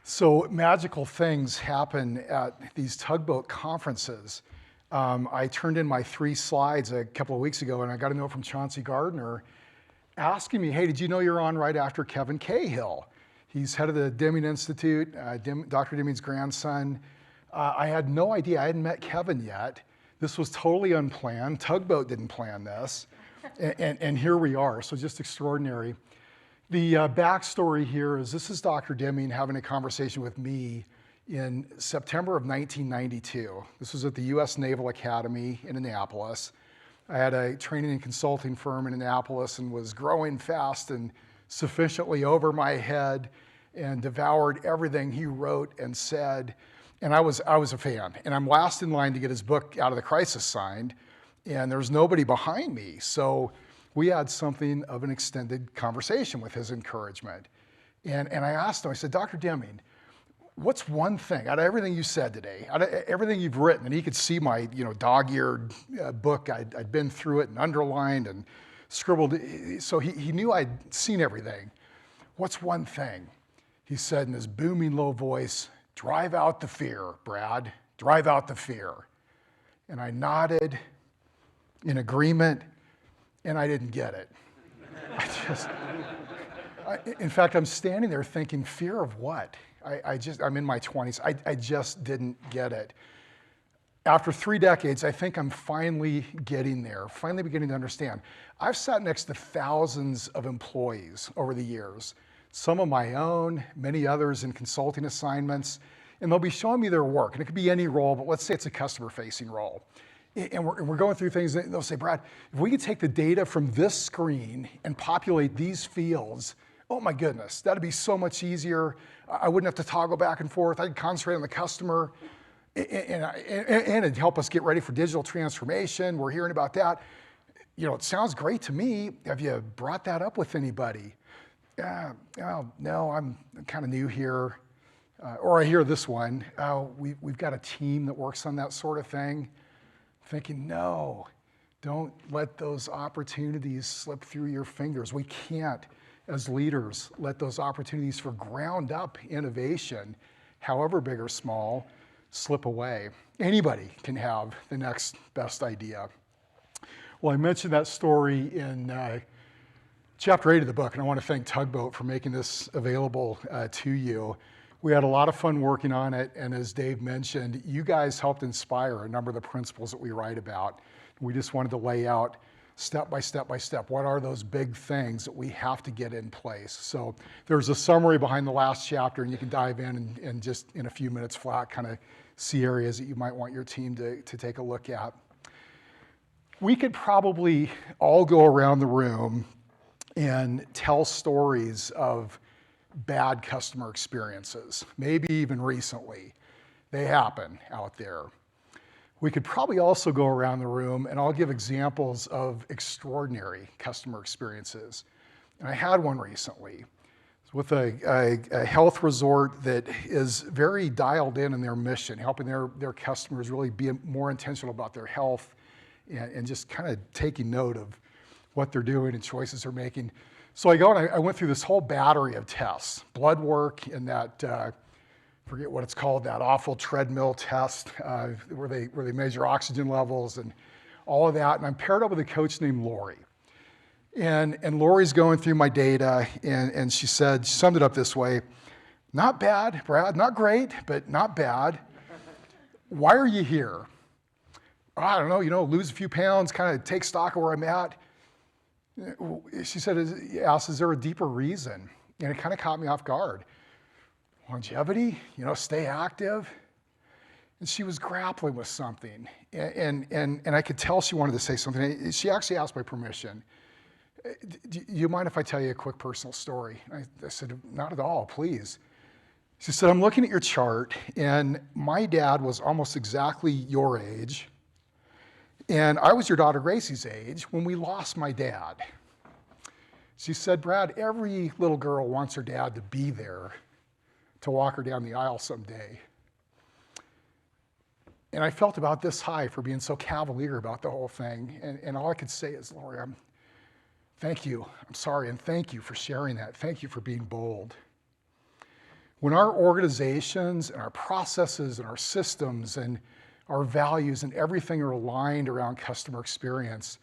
So magical things happen at these tugboat conferences. I turned in my 3 slides a couple of weeks ago, and I got a note from Chauncey Gardner asking me, hey, did you know you're on right after Kevin Cahill? He's head of the Deming Institute, Dr. Deming's grandson. I had no idea. I hadn't met Kevin yet. This was totally unplanned. Tugboat didn't plan this. And here we are, so just extraordinary. The backstory here is this is Dr. Deming having a conversation with me in September of 1992. This was at the U.S. Naval Academy in Annapolis. I had a training and consulting firm in Annapolis and was growing fast and sufficiently over my head and devoured everything he wrote and said. And I was a fan. And I'm last in line to get his book Out of the Crisis signed. And there was nobody behind me. So we had something of an extended conversation with his encouragement. And I asked him, I said, Dr. Deming, what's one thing out of everything you said today, out of everything you've written, and he could see my dog-eared book, I'd been through it and underlined and scribbled, so he knew I'd seen everything. What's one thing? He said in his booming low voice, drive out the fear, Brad, drive out the fear. And I nodded in agreement, and I didn't get it. In fact, I'm standing there thinking, fear of what? I'm in my 20s. I just didn't get it. After 3 decades, I think I'm finally getting there, finally beginning to understand. I've sat next to thousands of employees over the years, some of my own, many others in consulting assignments, and they'll be showing me their work. And it could be any role, but let's say it's a customer-facing role. And we're going through things, and they'll say, Brad, if we could take the data from this screen and populate these fields, oh my goodness, that'd be so much easier. I wouldn't have to toggle back and forth. I could concentrate on the customer, and it'd help us get ready for digital transformation. We're hearing about that. It sounds great to me. Have you brought that up with anybody? Oh, no, I'm kind of new here. Or I hear this one, we've got a team that works on that sort of thing. Thinking, no, don't let those opportunities slip through your fingers. We can't, as leaders, let those opportunities for ground up innovation, however big or small, slip away. Anybody can have the next best idea. Well, I mentioned that story in chapter 8 of the book, and I want to thank Tugboat for making this available to you. We had a lot of fun working on it, and as Dave mentioned, you guys helped inspire a number of the principles that we write about. We just wanted to lay out step by step by step, what are those big things that we have to get in place? So there's a summary behind the last chapter, and you can dive in and just in a few minutes flat kind of see areas that you might want your team to take a look at. We could probably all go around the room and tell stories of bad customer experiences, maybe even recently. They happen out there. We could probably also go around the room and I'll give examples of extraordinary customer experiences. And I had one recently with a health resort that is very dialed in their mission, helping their customers really be more intentional about their health and just kind of taking note of what they're doing and choices they're making. So I go and I went through this whole battery of tests, blood work and that, forget what it's called, that awful treadmill test where they measure oxygen levels and all of that. And I'm paired up with a coach named Lori. And Lori's going through my data and she summed it up this way, not bad, Brad, not great, but not bad. Why are you here? I don't know, lose a few pounds, kind of take stock of where I'm at. She said, asked, is there a deeper reason? And it kind of caught me off guard. Longevity, stay active. And she was grappling with something. And I could tell she wanted to say something. She actually asked my permission. Do you mind if I tell you a quick personal story? I said, not at all, please. She said, I'm looking at your chart, and my dad was almost exactly your age. And I was your daughter Gracie's age when we lost my dad. She said, Brad, every little girl wants her dad to be there to walk her down the aisle someday. And I felt about this high for being so cavalier about the whole thing. And all I could say is, Lori, thank you. I'm sorry, and thank you for sharing that. Thank you for being bold. When our organizations and our processes and our systems and our values and everything are aligned around customer experience,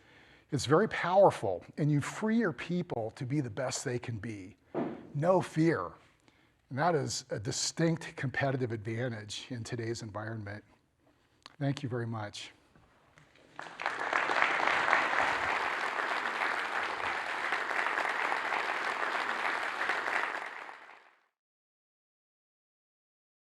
it's very powerful, and you free your people to be the best they can be. No fear. And that is a distinct competitive advantage in today's environment. Thank you very much.